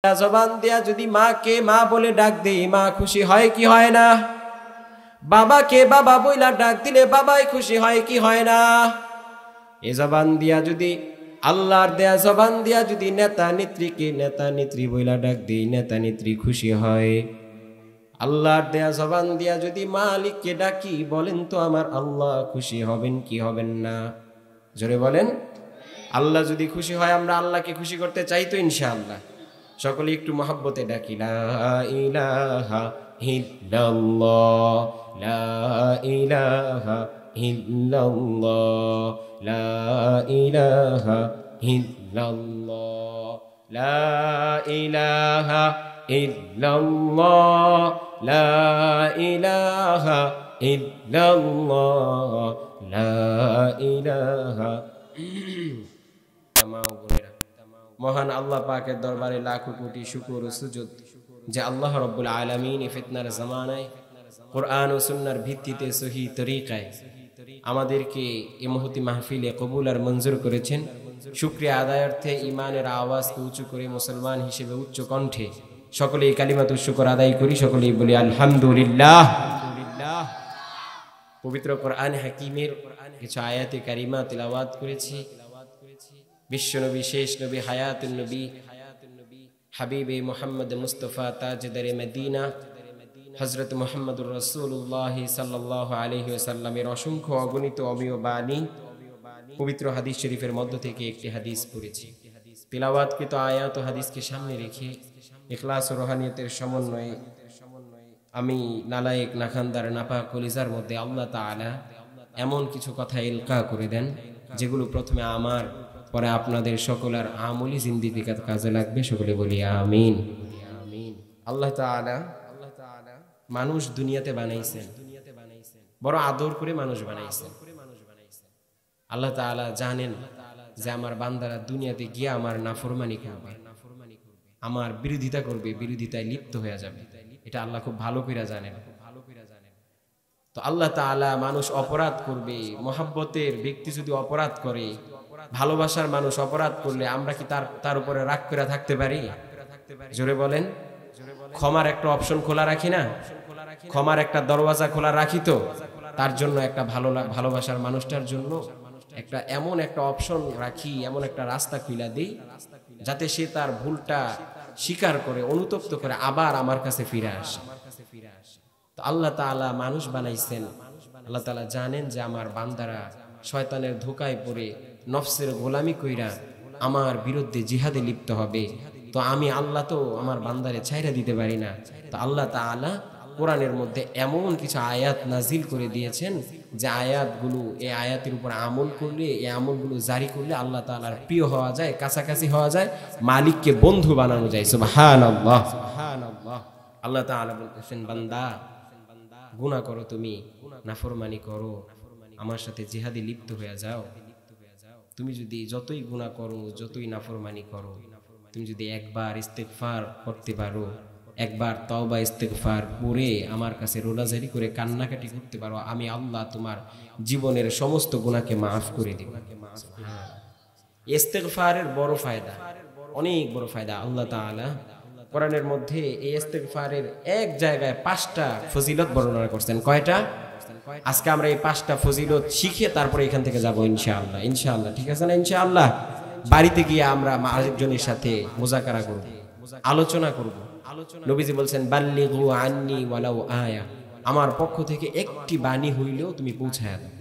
জবান দিয়া যদি মাকে মা বলে ডাক দেই, মা খুশি হয় কি হয় না? বাবাকে বাবা বইলা ডাক দিলে বাবাই খুশি হয় কি হয় না? এ জবান দিয়া যদি আল্লাহর দেয়া জবান দিয়া যদি নেতা নেত্রীকে নেতা নেত্রী বইলা ডাক দেই, নেতা নেত্রী খুশি হয়। আল্লাহর দেয়া জবান দিয়া যদি মালিককে ডাকি, বলেন তো আমার আল্লাহ খুশি হবেন কি হবেন না? জোরে বলেন। আল্লাহ যদি খুশি হয়, আমরা আল্লাহকে খুশি করতে চাই তো ইনশাআল্লাহ। সকলে একটু মহব্বতে ডাকি, লা ইলাহা ইল্লাল্লাহ, লা ইলাহা ইল্লাল্লাহ, লা ইলাহা ইল্লাল্লাহ, লা ইলাহা ইল্লাল্লাহ, লা ইলাহা ইল্লাল্লাহ, লা ইলাহা। মহান আল্লাহ পাকের দরবারে লাখো কোটি শুকর ও সুজুদ যে আল্লাহ রাব্বুল আলামিন এই ফিতনার জামানায় কোরআন ও সুন্নাহর ভিত্তিতে সহি তরিকায় আমাদেরকে এই মহতি মাহফিলে কবুল আর মঞ্জুর করেছেন। শুকরিয়া আদায়ার্থে ঈমানের আওয়াজকে উঁচু করে মুসলমান হিসেবে উচ্চ কণ্ঠে সকলেই কালিমাতুশ শুকর আদায় করি, সকলেই বলি আলহামদুলিল্লাহ। পবিত্র কোরআন হাকিমের কিছু আয়াতে কারিমা তিলাওয়াত করেছি। বিশ্বনবী, শেষ নবী, হায়াতুন নবী, হাবিবে মুহাম্মদ মুস্তাফা তাজদারে মদিনা হযরত মুহাম্মদুর রাসূলুল্লাহ সাল্লাল্লাহু আলাইহি ওয়াসাল্লামের অসংখ্য অগণিত অমীয় বাণী পবিত্র হাদিস শরীফের মধ্য থেকে একটি হাদিস পড়েছি। তিলাওয়াতকৃত আয়াত ও হাদিসকে সামনে রেখে ইখলাস ও রুহানিয়তের সমন্বয়ে আমি নালায়েক নাখান্দার নাপাক কলিজার মধ্যে আল্লাহ তাআলা এমন কিছু কথা ইলকা করে দেন যেগুলো প্রথমে আমার, পরে আপনাদের সকলের আমলি জিন্দিগিতে কাজে লাগবে। সকলে বলি আমিন। আল্লাহ তাআলা মানুষ দুনিয়াতে বানাইছেন, বড় আদর করে মানুষ বানাইছেন। আল্লাহ তাআলা জানেন যে আমার বান্দারা দুনিয়াতে গিয়ে আমার নাফরমানি করবে, আমার বিরোধিতা করবে, বিরোধিতায় লিপ্ত হয়ে যাবে। এটা আল্লাহ খুব ভালো করে জানেন। তো আল্লাহ তাআলা মানুষ অপরাধ করবে, মহব্বতের ব্যক্তি যদি অপরাধ করে, ভালোবাসার মানুষ অপরাধ করলে আমরা কি তার উপরে রাগ করে থাকতে পারি? জোরে বলেন। ক্ষমার একটা অপশন খোলা রাখি না? ক্ষমার একটা দরওয়াজা খোলা রাখি তো তার জন্য, একটা ভালোবাসার মানুষটার জন্য একটা এমন একটা অপশন রাখি, এমন একটা রাস্তা খুলে দেই যাতে সে তার ভুলটা স্বীকার করে, অনুতপ্ত করে আবার আমার কাছে ফিরে আসে। তো আল্লাহ তাআলা মানুষ বানাইছেন। আল্লাহ তাআলা জানেন যে আমার বান্দারা শয়তানের ধোকায় পড়ে নফসের গোলামি কইরা আমার বিরুদ্ধে জিহাদে লিপ্ত হবে। তো আমি আল্লাহ তো আমার বান্দারে ছাইরা দিতে পারি না। তো আল্লাহ তাআলা কোরআনের মধ্যে এমন কিছু আয়াত নাজিল করে দিয়েছেন যে আয়াতগুলো, এই আয়াতের উপর আমল করলে, এই আমলগুলো জারি করলে আল্লাহ তাআলার প্রিয় হওয়া যায়, কাছাকাছি হওয়া যায়, মালিককে বন্ধু বানানো যায়। সুবহানাল্লাহ, সুবহানাল্লাহ। আল্লাহ তাআলা বলতেছেন, বান্দা গুনাহ করো, তুমি নাফরমানি করো, আমার সাথে জিহাদে লিপ্ত হয়ে যাও। তুমি যদি যতই গুনাহ করো, যতই নাফরমানি করো, তুমি যদি একবার ইস্তেগফার করতে পারো, একবার তওবা ইস্তেগফার করে আমার কাছে রোনাজারি করে কান্নাকাটি করতে পারো, আমি আল্লাহ তোমার জীবনের সমস্ত গুনাহকে মাফ করে দেব। ইস্তেগফারের বড় ফায়দা, অনেক বড় ফায়দা। আল্লাহ তাআলা কোরআনের মধ্যে এই ইস্তেগফারের এক জায়গায় 5টা ফজিলত বর্ণনা করছেন। কয়টা? আজকে আমরা এই 5টা ফজিলত শিখে তারপরে এখান থেকে যাব ইনশাআল্লাহ। ইনশাআল্লাহ, ঠিক আছে না? ইনশাআল্লাহ বাড়িতে গিয়ে আমরা আরেকজনের সাথে মুযাকারা করব, আলোচনা করব। নবীজি বলছেন, বাল্লিগু আন্নি ওয়ালাউ আয়া, আমার পক্ষ থেকে একটি বাণী হইলেও তুমি পৌঁছায়া দাও।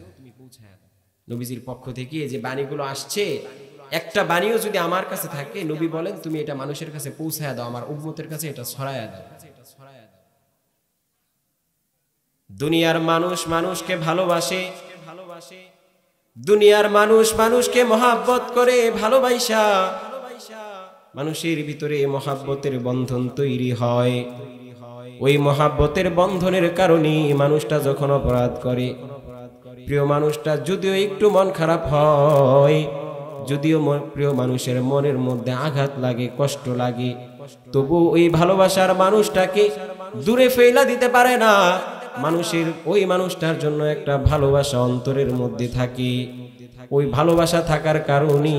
নবীজির পক্ষ থেকে যে বাণীগুলো আসছে, একটা বাণীও যদি আমার কাছে থাকে, নবী বলেন তুমি এটা মানুষের কাছে পৌঁছায়া দাও, আমার উম্মতের কাছে এটা ছড়ায়া দাও। দুনিয়ার মানুষ মানুষকে ভালোবাসে, দুনিয়ার মানুষ মানুষকে মহব্বত করে, ভালোবাসা মানুষের ভিতরে মহব্বতের বন্ধন তৈরি হয়। ওই মহব্বতের বন্ধনের কারণে মানুষটা যখন অপরাধ করে, প্রিয় মানুষটা যদিও একটু মন খারাপ হয়, যদিও প্রিয় মানুষের মনের মধ্যে আঘাত লাগে, কষ্ট লাগে, তবু ওই ভালোবাসার মানুষটাকে দূরে ফেলা দিতে পারে না। মানুষের ওই মানুষটার জন্য একটা ভালোবাসা অন্তরের মধ্যে থাকে। ওই ভালোবাসা থাকার কারণে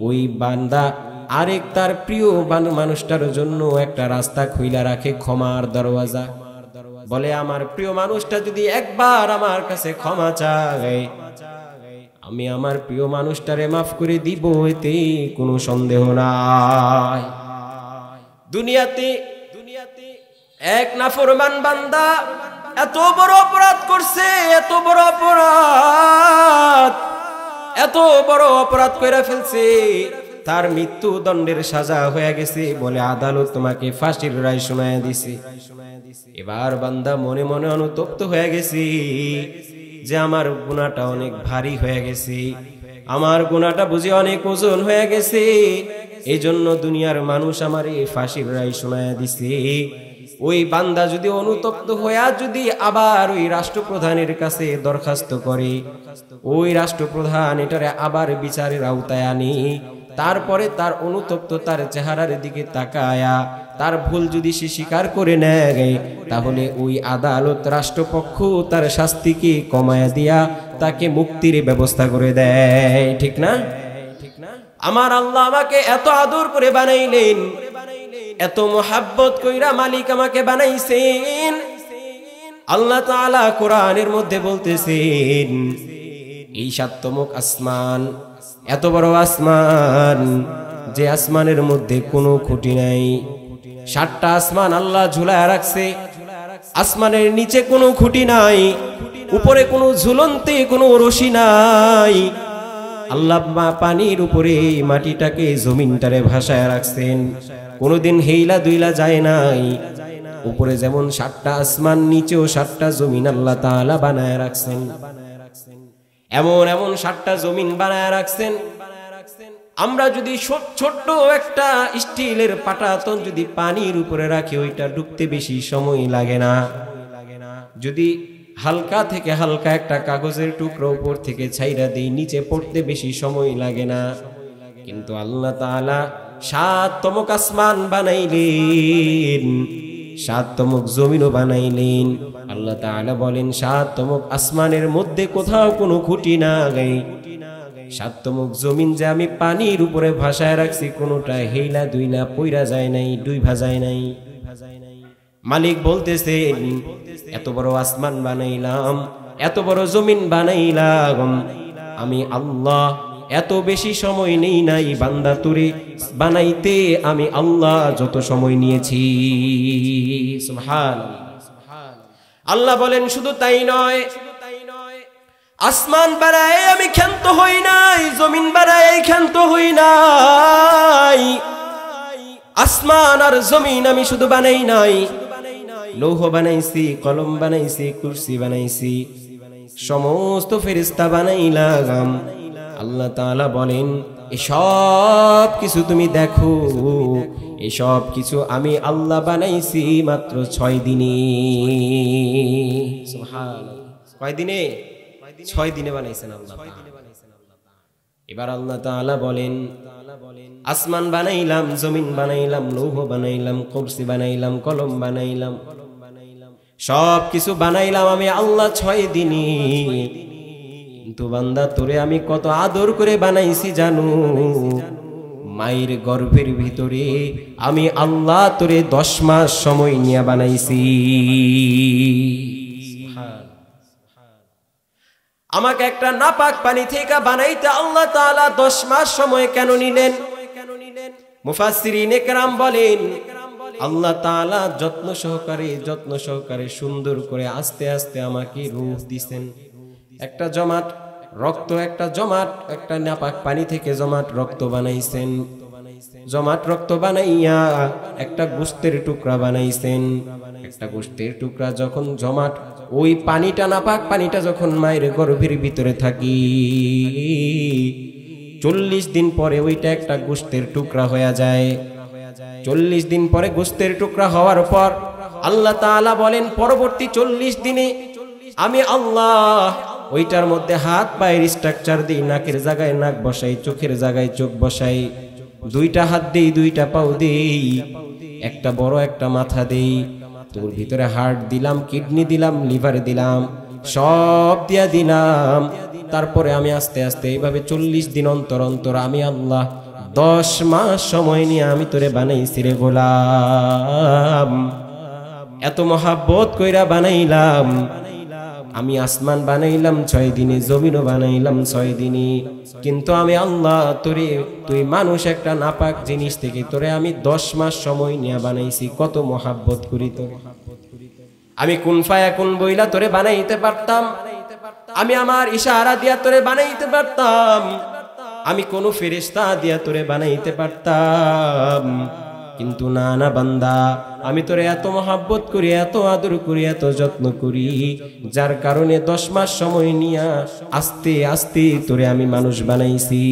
ওই বান্দা আরেক তার প্রিয় মানুষটার জন্য একটা রাস্তা খুইলা রাখে, ক্ষমার দরওয়াজা। বলে আমার প্রিয় মানুষটা যদি একবার আমার কাছে ক্ষমা চায়, আমি আমার প্রিয় মানুষটারে মাফ করে দিব, এতে কোনো সন্দেহ নাই। দুনিয়াতে এক নাফরমান বান্দা এত বড় অপরাধ করছে, এত বড় অপরাধ করে ফেলছে, তার মৃত্যু দণ্ডের সাজা হয়ে গেছে বলে আদালত তোমাকে ফাঁসির রায় শোনায় দিছে। এবার বান্দা মনে মনে অনুতপ্ত হয়ে গেছে যে আমার গুনাহটা অনেক ভারী হয়ে গেছে, আমার গুনাহটা বুঝি অনেক ওজন হয়ে গেছে, এই জন্য দুনিয়ার মানুষ আমারে ফাঁসির রায় শোনায় দিছে। ওই বান্দা যদি অনুতপ্ত হয়ে যদি আবার ওই রাষ্ট্রপ্রধানের কাছে দরখাস্ত করে, ওই রাষ্ট্রপ্রধান এটারে আবার বিচারের আওতায় আনে, তারপরে তার অনুতপ্ত তার চেহারার দিকে তাকায়া তার ভুল যদি সে স্বীকার করে নেয়, তাহলে ওই আদালত রাষ্ট্রপক্ষ তার শাস্তিকে কমায়া দিয়া তাকে মুক্তির ব্যবস্থা করে দেয়। ঠিক না? আমার আল্লাহ আমাকে এত আদর করে বানাইলেন, এত মোহাব্বত কইরা মালিক আমাকে বানাইছেন। আল্লাহ তাআলা কোরআনের মধ্যে বলতেছেন, এই সাতমুখ আসমান, এত বড় আসমান, যে আসমানের মধ্যে কোনো খুঁটি নাই। 7টা আসমান আল্লাহ ঝুলায় রাখছে, আসমানের নিচে কোনো খুঁটি নাই, উপরে কোনো ঝুলন্তে কোনো রশি নাই। আল্লাহ পানির উপরে মাটিটাকে জমিনটারে ভাসায় রাখছেন, কোনোদিন হেইলা দুইলা যায় নাই। উপরে যেমন 7টা আসমান, নিচেও 7টা জমিন আল্লাহ তাআলা বানায় রাখছেন। এমন 7টা জমিন বানায় রাখছেন। আমরা যদি ছোট্ট একটা স্টিলের পাটাতন যদি পানির উপরে রাখি, ওইটা ডুবতে বেশি সময় লাগে না। যদি হালকা থেকে হালকা একটা কাগজের টুকরো উপর থেকে ছাইরা দেই, নিচে পড়তে বেশি সময় লাগে না। কিন্তু আল্লাহ তাআলা 7তমক আসমান বানাইলেন, 7তমক জমিনও বানাইলেন। আল্লাহ তাআলা বলেন 7তমক আসমানের মধ্যে কোথাও কোনো খুঁটি নাই, 7তমক জমিন যে আমি পানির উপরে ভাসায় রাখছি, কোনোটা হেইলা দুইলা পইরা যায় নাই, ডুইবা যায় নাই। মালিক বলতেছেন, এত বড় আসমান বানাইলাম, এত বড় জমিন বানাইলাম, আমি আল্লাহ এত বেশি সময় নেই নাই বান্দা তোরে বানাইতে, আমি আল্লাহ যত সময় নিয়েছি। সুবহানাল্লাহ। আল্লাহ বলেন শুধু তাই নয়, আসমান বানায় আমি ক্ষান্ত হই নাই, জমিন বানায় ক্ষান্ত হই নাই। আসমান আর জমিন আমি শুধু বানাই নাই, লৌহ বানাইছি, কলম বানাইছি, কুরসি বানাইছি, সমস্ত ফেরেশতা বানাইলাম। আল্লাহ তাআলা বলেন এসব কিছু তুমি দেখো, এসব কিছু আমি আল্লাহ বানাইছি মাত্র 6 দিনে। সুবহানাল্লাহ। কয় দিনে? 6 দিনে বানাইছেন আল্লাহ। এবার আল্লাহ তাআলা বলেন আসমান বানাইলাম, জমিন বানাইলাম, লৌহ বানাইলাম, কুরসি বানাইলাম, কলম বানাইলাম, সব কিছু বানাইলাম আমি আল্লাহ 6 দিনে। কিন্তু বান্দা তোরে আমি কত আদর করে বানাইছি জানো? মায়ের গর্ভের ভিতরে আমি আল্লাহ তোরে 10 মাস সময় নিয়ে বানাইছি। আমাকে একটা নাপাক পানি থেকে বানাইতে আল্লাহ তাআলা 10 মাস সময় কেন নিলেন? মুফাসসিরিনে কেরাম বলেন আল্লাহ তাআলা যত্ন সহকারে সুন্দর করে আস্তে আস্তে আমাকে রূহ দিবেন। একটা জমাট রক্ত, একটা নাপাক পানি থেকে জমাট রক্ত বানাইছেন। জমাট রক্ত বানাইয়া একটা গোশতের টুকরা বানাইছেন। একটা গোশতের টুকরা যখন জমাট, ওই পানিটা নাপাক পানিটা যখন মায়ের গর্ভের ভিতরে থাকি, 40 দিন পরে ওইটা একটা গোশতের টুকরা হয়ে যায়। 40 দিন পরে গোশতের টুকরা হওয়ার পর আল্লাহ তাআলা বলেন পরবর্তী 40 দিনে আমি আল্লাহ ওইটার মধ্যে হাত পায়ের স্ট্রাকচার দিই, নাকের জায়গায় নাক বসাই, চোখের জায়গায় চোখ বসাই, 2টা হাত দেই, 2টা পাও দেই, একটা বড় একটা মাথা দেই, তোর ভিতরে হার্ট দিলাম, কিডনি দিলাম, লিভার দিলাম, সব দিয়া দিলাম। তারপরে আমি আস্তে আস্তে এইভাবে 40 দিন অন্তর অন্তর আমি আল্লাহ 10 মাস সময় নিয়ে আমি তোরে বানাইছি রে গোলাম, এত মহাব্বত কইরা বানাইলাম। আমি আসমান বানাইলাম 6 দিনে, জমিনও বানাইলাম 6 দিনে, কিন্তু আমি আল্লাহ তোরে, তুই মানুষ একটা নাপাক জিনিস থেকে তোরে আমি 10 মাস সময় নিয়ে বানাইছি। কত মহাব্বত করি তোরে। আমি কুন ফায়াকুন বইলা তোরে বানাইতে পারতাম, আমি আমার ইশারা দিয়া তোরে বানাইতে পারতাম, আমি কোন ফেরেশতা দিয়া তোরে বানাইতে পারতাম, কিন্তু না না বান্দা, আমি তোরে এত মহাব্বত করি, এত আদর করি, এত যত্ন করি, যার কারণে 10 মাস সময় নিয়া আস্তে আস্তে তোরে আমি মানুষ বানাইছি।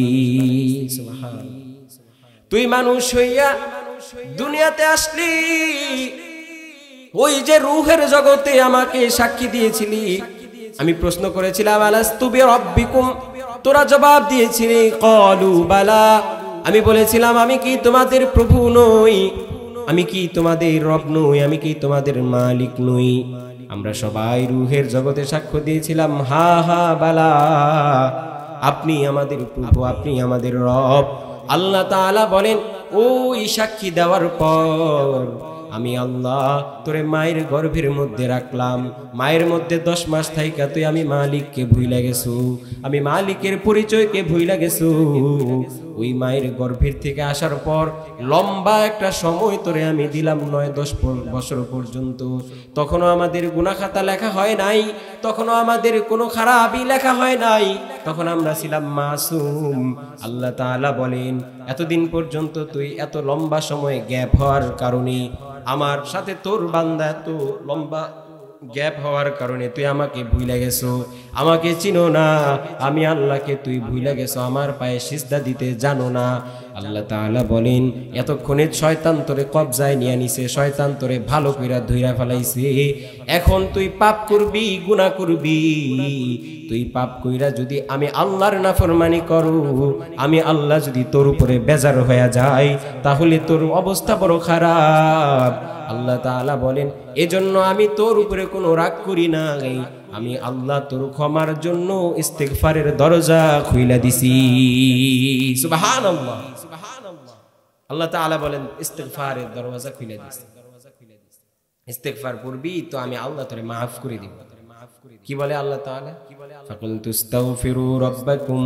তুই মানুষ হইয়া দুনিয়াতে আসলি, ওই যে রূহের জগতে আমাকে সাক্ষী দিয়েছিলি। আমি প্রশ্ন করেছিলাম আলাস্তু বিরাব্বিকুম, তোরা জবাব দিয়েছিলি ক্বালু বালা। আমি বলেছিলাম আমি কি তোমাদের প্রভু নই, আমি কি তোমাদের রব নই, আমি কি তোমাদের মালিক নই? আমরা সবাই রূহের জগতে সাক্ষ্য দিয়েছিলাম হা হা বালা, আপনি আমাদের প্রভু, আপনি আমাদের রব। আল্লাহ তাআলা বলেন ওই সাক্ষী দেওয়ার পর আমি আল্লাহ তোরে মায়ের গর্ভের মধ্যে রাখলাম, মায়ের মধ্যে 10 মাস থাইকা তুই আমি মালিককে ভুইলা গেছু, আমি মালিকের পরিচয়কে ভুইলা গেছু। ওই মায়ের গর্ভের থেকে আসার পর লম্বা একটা সময় তোরে আমি দিলাম 9-10 বছর পর্যন্ত। তখনও আমাদের গুনাহ খাতা লেখা হয় নাই, তখনও আমাদের কোনো খারাপই লেখা হয় নাই, তখন আমরা ছিলাম মাসুম। আল্লাহ তাআলা বলেন এতদিন পর্যন্ত তুই এত লম্বা সময় গ্যাপ হওয়ার কারণে, আমার সাথে তোর বান্দা এত লম্বা গ্যাপ হওয়ার কারণে তুই আমাকে ভুইলা গেছো, আমাকে চিনো না, আমি আল্লাহকে তুই ভুইলা গেছো, আমার পায়ে সিজদা দিতে জানো না। আল্লাহ তাআলা বলেন এতক্ষণে শয়তান তোরে কবজায় নিয়ে নিছে, শয়তান তোরে ভালো কইরা ধইরা ফেলাইছে। এখন তুই পাপ করবি, গুনাহ করবি, তুই পাপ কইরা যদি আমি আল্লাহর নাফরমানি করু, আমি আল্লাহ যদি তোর উপরে বেজার হয়ে যায়, তাহলে তোর অবস্থা বড় খারাপ। আল্লাহ তাআলা বলেন এজন্য আমি তোর উপরে কোনো রাগ করি না, আমি আল্লাহ তোর ক্ষমার জন্য ইস্তিগফারের দরজা খুইলা দিছি। সুবহানাল্লাহ, সুবহানাল্লাহ। আল্লাহ তাআলা বলেন ইস্তিগফারের দরজা খুইলা দিছি, ইস্তিগফার করবি তো আমি আল্লাহ তোরে maaf করে দিব। কি বলে আল্লাহ তাআলা? ফাকুল তুস্তাগফিরু রাব্বাকুম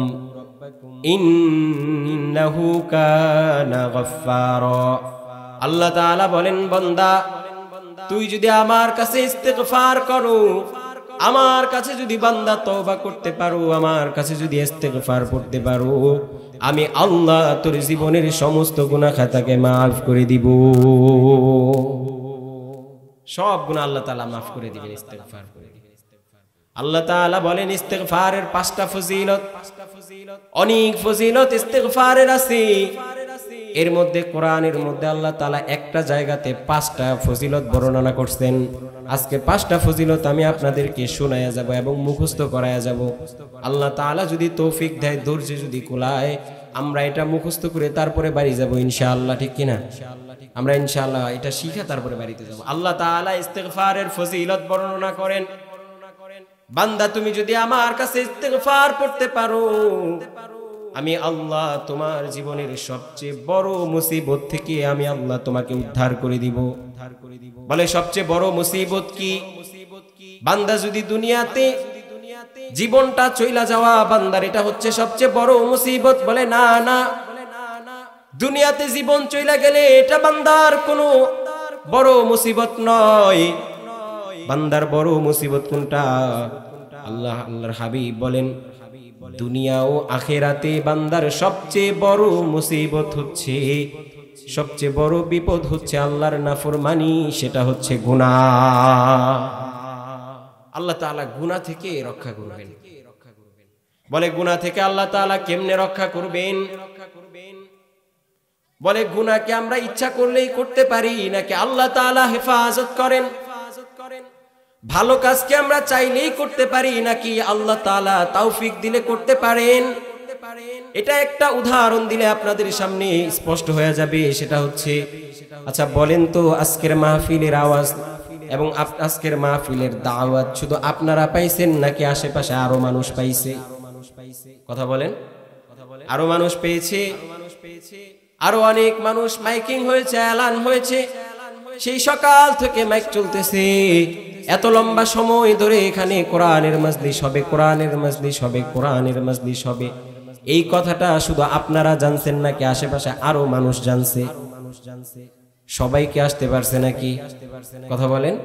ইন্নাহু কানা গফফারা। আল্লাহ তাআলা বলেন বান্দা তুই যদি আমার কাছে ইস্তিগফার করো, আমার কাছে যদি বান্দা তওবা করতে পারো, আমার কাছে যদি ইস্তিগফার করতে পারো, আমি আল্লাহ তোর জীবনের সমস্ত গুনাহ খাতাকে maaf করে দিব। সব গুনাহ আল্লাহ তাআলা maaf করে দিবেন ইস্তিগফার করে। আল্লাহ তাআলা বলেন ইস্তিগফারের 5টা ফজিলত, অনেক ফজিলত ইস্তিগফারের আছে। এর মধ্যে কোরআনের মধ্যে আল্লাহ তাআলা একটা জায়গাতে 5টা ফজিলত বর্ণনা করছেন। আজকে 5টা ফজিলত আমি আপনাদেরকে শোনায়া যাব এবং মুখস্থ করায়া যাব। আল্লাহ তাআলা যদি তৌফিক দেয়, ধৈর্য যদি কুলায়, আমরা এটা মুখস্থ করে তারপরে বাড়ি যাব ইনশাআল্লাহ, ঠিক কিনা? আমরা ইনশাআল্লাহ এটা শিখে তারপরে বাড়িতে যাব। আল্লাহ তাআলা ইস্তিগফারের ফজিলত বর্ণনা করেন, বান্দা তুমি যদি আমার কাছে ইস্তিগফার করতে পারো, আমি আল্লাহ তোমার জীবনের সবচেয়ে বড় মুসিবত থেকে আমি আল্লাহ তোমাকে উদ্ধার করে দিব। বলে সবচেয়ে বড় মুসিবত কি? বান্দা যদি দুনিয়াতে জীবনটা চইলা যাওয়া, বান্দার এটা হচ্ছে সবচেয়ে বড় মুসিবত। বলে না না, দুনিয়াতে জীবন চইলা গেলে এটা বান্দার কোনো বড় মুসিবত নয়। বান্দার বড় মুসিবত কোনটা? আল্লাহর হাবিব বলেন দুনিয়া ও আখিরাতে বান্দার সবচেয়ে বড় মুসিবত হচ্ছে, সবচেয়ে বড় বিপদ হচ্ছে আল্লাহর নাফরমানি, সেটা হচ্ছে গুনাহ। আল্লাহ তাআলা গুনাহ থেকে রক্ষা করবেন। বলে গুনাহ থেকে আল্লাহ তাআলা কেমনে রক্ষা করবেন? বলে গুনাহকে আমরা ইচ্ছা করলেই করতে পারি নাকি আল্লাহ তাআলা হেফাজত করেন? ভালো কাজকে আমরা চাইলেই করতে পারি নাকি আল্লাহ তাআলা তৌফিক দিলে করতে পারেন? এটা একটা উদাহরণ দিলে আপনাদের সামনে স্পষ্ট হয়ে যাবে। সেটা হচ্ছে, আচ্ছা বলেন তো আজকের মাহফিলের আওয়াজ এবং আজকের মাহফিলের দাওয়াত শুধু আপনারা পাইছেন নাকি আশেপাশে আরো মানুষ পাইছে? কথা বলেন। আরো মানুষ পেয়েছে? আরো অনেক মানুষ মাইকিং হয়েছে, এলান হয়েছে, সেই সকাল থেকে মাইক চলতেছে, এত লম্বা সময় ধরে এখানে কোরআনের মাজলিস হবে, কোরআনের মাজলিস হবে, কোরআনের মাজলিস হবে। এই কথাটা শুধু আপনারা জানছেন নাকি আশেপাশে আরো মানুষ জানছে? সবাইকে আসতে পারছে নাকি? কথা বলেন,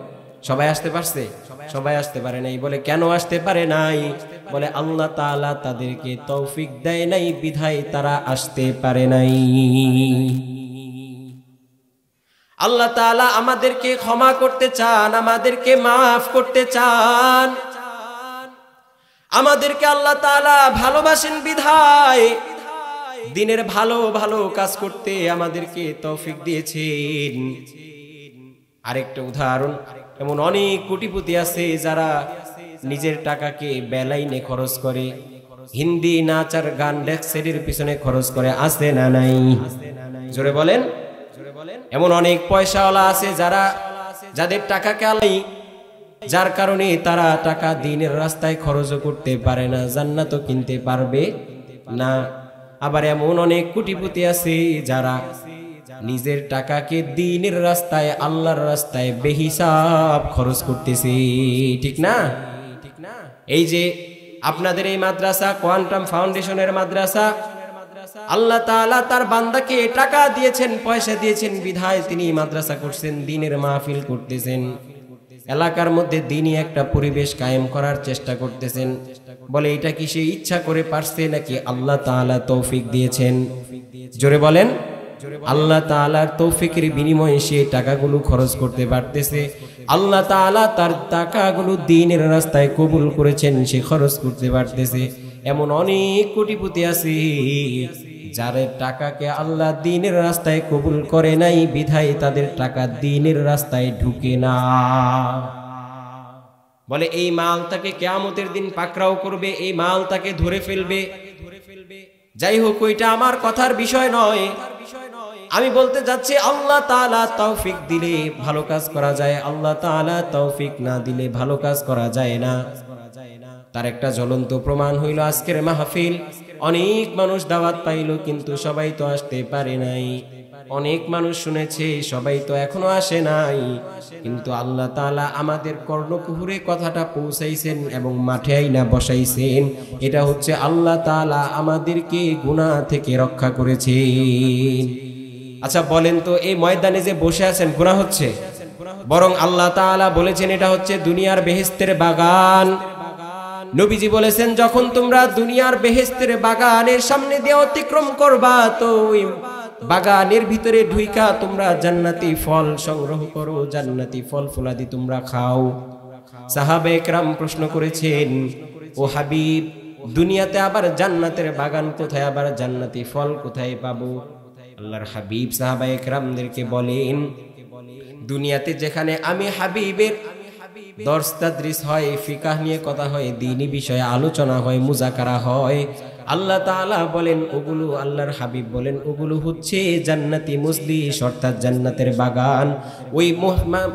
সবাই আসতে পারছে? সবাই আসতে পারে নাই। বলে কেন আসতে পারে নাই? বলে আল্লাহ তাআলা তাদেরকে তৌফিক দেয় নাই বিধায় তারা আসতে পারে নাই। আল্লাহ তাআলা আমাদেরকে ক্ষমা করতে চান, আমাদেরকে মাফ করতে চান, আমাদেরকে আল্লাহ তাআলা ভালোবাসেন বিধায় দিনের ভালো ভালো কাজ করতে আমাদেরকে তৌফিক দিয়েছেন। আরেকটা উদাহরণ, এমন অনেক কোটিপতি আছে যারা নিজের টাকাকে বেলাইনে খরচ করে, হিন্দি নাচ আর গান ডেক্সের পিছনে খরচ করে, আছে না নাই? জোরে বলেন। এমন অনেক পয়সাওয়ালা আছে যারা, যাদের টাকাকে আলাই, যার কারণে তারা টাকা দ্বীনের রাস্তায় খরচও করতে পারে না, জান্নাতও কিনতে পারবে না। আবার এমন অনেক কোটিপতি আছে যারা নিজের টাকাকে দ্বীনের রাস্তায়, আল্লাহর রাস্তায় বেহিসাব খরচ করতেছে, ঠিক না? এই যে আপনাদের এই মাদ্রাসা, কোয়ান্টাম ফাউন্ডেশনের মাদ্রাসা, আল্লাহ তাআলা তার বান্দাকে টাকা দিয়েছেন, পয়সা দিয়েছেন বিধায় তিনি মাদ্রাসা করছেন, দ্বীনের মাহফিল করতেছেন, এলাকার মধ্যে দ্বীনি একটা পরিবেশ কায়েম করার চেষ্টা করতেছেন। বলে এটা কি সে ইচ্ছা করে পারছে নাকি আল্লাহ তাআলা তৌফিক দিয়েছেন? জোরে বলেন। আল্লাহ তাআলার তৌফিকের বিনিময়ে সে টাকাগুলো খরচ করতে পারতেছে। আল্লাহ তাআলা তার টাকাগুলো দ্বীনের রাস্তায় কবুল করেছেন, সে খরচ করতে পারতেছে। এমন অনেক কোটিপতি আছে যাদের টাকাকে আল্লাহ দ্বীনের রাস্তায় কবুল করে নাই বিধায় তাদের টাকা দ্বীনের রাস্তায় ঢুকে না। বলে এই মাল তাকে কিয়ামতের দিন পাকড়াও করবে, এই মাল তাকে ধরে ফেলবে। যাই হোক, ওইটা আমার কথার বিষয় নয়। আমি বলতে যাচ্ছি আল্লাহ তাআলা তৌফিক দিলে ভালো কাজ করা যায়, আল্লাহ তাআলা তৌফিক না দিলে ভালো কাজ করা যায় না। তার একটা জ্বলন্ত প্রমাণ হইল আজকের মাহফিল। অনেক মানুষ দাওয়াত পাইল কিন্তু সবাই তো আসতে পারে নাই। অনেক মানুষ শুনেছে, সবাই তো এখনো আসে নাই। কিন্তু আল্লাহ তাআলা আমাদের কর্ণকুহুরে কথাটা পৌঁছাইছেন এবং মাঠে আইনা বসাইছেন। এটা হচ্ছে আল্লাহ তাআলা আমাদেরকে গুনাহ থেকে রক্ষা করেছেন। আচ্ছা বলেন তো, এই ময়দানে যে বসে আছেন গুনাহ হচ্ছে? বরং আল্লাহ তাআলা বলেছেন এটা হচ্ছে দুনিয়ার বেহেশতের বাগান। নবীজি বলেছেন যখন তোমরা দুনিয়ার বেহেশতের বাগানের সামনে দিয়ে অতিক্রম করবা তো ওই বাগানের ভিতরে ঢুইকা তোমরা জান্নাতি ফল সংগ্রহ করো, জান্নাতি ফল ফুলাদি তোমরা খাও। সাহাবায়ে কেরাম প্রশ্ন করেছেন, ও হাবিব, দুনিয়াতে আবার জান্নাতের বাগান কোথায়, আবার জান্নাতি ফল কোথায় পাবো? আল্লাহর হাবিব সাহাবায়ে কেরামদেরকে বলেন, দুনিয়াতে যেখানে আমি হাবিবের দর্স তাদরিস হয়, ফিকাহ নিয়ে কথা হয়, দ্বীনি বিষয়ে আলোচনা হয়, মুজাকারা হয়, আল্লাহ তাআলা বলেন ওগুলো, আল্লাহর হাবিব বলেন ওগুলো হচ্ছে জান্নাতি মজলিস, অর্থাৎ জান্নাতের বাগান। ওই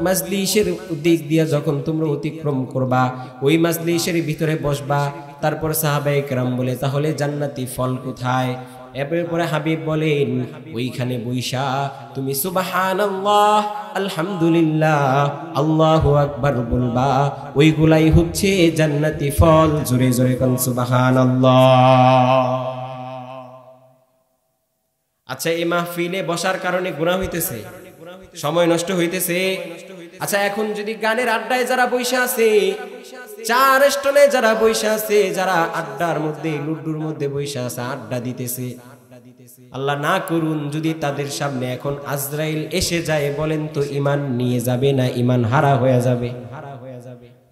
মজলিসের দিক দিয়ে যখন তোমরা অতিক্রম করবা, ওই মজলিসের ভিতরে বসবা। তারপর সাহাবায়ে কেরাম বলে তাহলে জান্নাতি ফল কোথায়? এরপরে হাবিব বলেন ওইখানে বৈশা তুমি সুবহানাল্লাহ, আলহামদুলিল্লাহ, আল্লাহু আকবার বলবা, ওইগুলাই হচ্ছে জান্নাতি ফল। জোরে জোরে কোন সুবহানাল্লাহ। আচ্ছা, এই মাহফিলে বসার কারণে গুনাহ হইতেছে, সময় নষ্ট হইতেছে। আচ্ছা, এখন যদি গানের আড্ডায় যারা বৈশা আছে, চার স্টলে যারা বৈশা আছে, যারা আড্ডার মধ্যে লুড্ডুর মধ্যে বৈশা আছে, আড্ডা দিতেছে, আল্লাহ না করুন যদি তাদের সামনে এখন আজরাইল এসে যায়, বলেন তো ঈমান নিয়ে যাবে না ঈমান হারা হয়ে যাবে?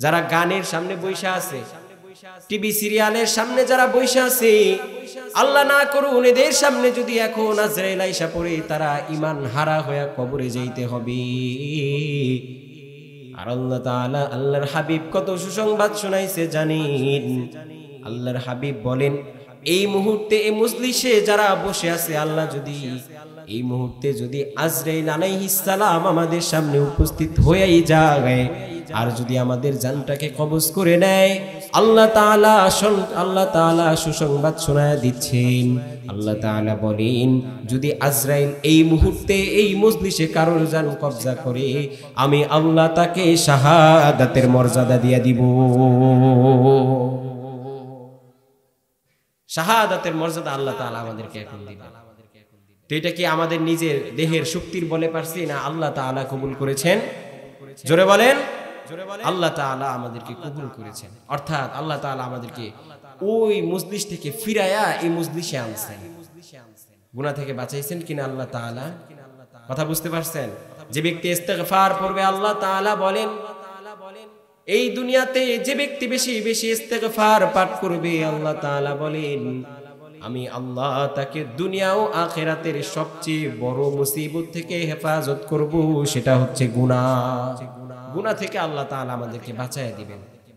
যারা গানের সামনে বৈশা আছে, টিভি সিরিয়ালের সামনে যারা বৈশা আছে, আল্লাহ না করুন এদের সামনে যদি এখন আজরাইল আইসা পড়ে, তারা ঈমান হারা হয়ে কবরে যাইতে হবে। আর আল্লাহ তাআলা, আল্লাহর হাবিব কত সুসংবাদ শোনাইছে জানেন? আল্লাহর হাবিব বলেন এই মুহূর্তে এই মজলিসে যারা বসে আছে, আল্লাহ যদি এই মুহূর্তে যদি আজরাইল আলাইহিস সালাম আমাদের সামনে উপস্থিত হয়েই যায় আর যদি আমাদের জানটাকে কবজ করে নেয়, আল্লাহ তাআলা সুসংবাদ শোনায় দিচ্ছেন। আল্লাহ তাআলা বলেন, যদি আজরাইল এই মুহূর্তে এই মজলিসে কারোর জান কবজা করে, আমি আল্লাহ তাকে শাহাদাতের মর্যাদা দিয়ে দিব। শাহাদাতের মর্যাদা আল্লাহ তাআলা আমাদেরকে এখন দিবেন। তো এটা কি আমাদের নিজের দেহের শক্তির বলে পারছি, না আল্লাহ তাআলা কবুল করেছেন? জোরে বলেন। আল্লাহ তাআলা আমাদেরকে কবুল করেছেন, অর্থাৎ আল্লাহ তাআলা আমাদেরকে ওই মজলিস থেকে ফিরায়া এই মজলিসে আনছেন, গুনাহ থেকে বাঁচাইছেন কিনা আল্লাহ তাআলা। কথা বুঝতে পারছেন? যে ব্যক্তি ইস্তেগফার পড়বে, আল্লাহ তাআলা বলেন, এই দুনিয়াতে যে ব্যক্তি বেশি বেশি ইস্তেগফার পাঠ করবে, আল্লাহ তাআলা বলেন, আমি আল্লাহ তাকে দুনিয়া ও আখিরাতের সবচেয়ে বড় মুসিবত থেকে হেফাজত করব, সেটা হচ্ছে গুনাহ। গুনাহ থেকে আল্লাহ তাআলা আমাদেরকে বাঁচায় দিবেন।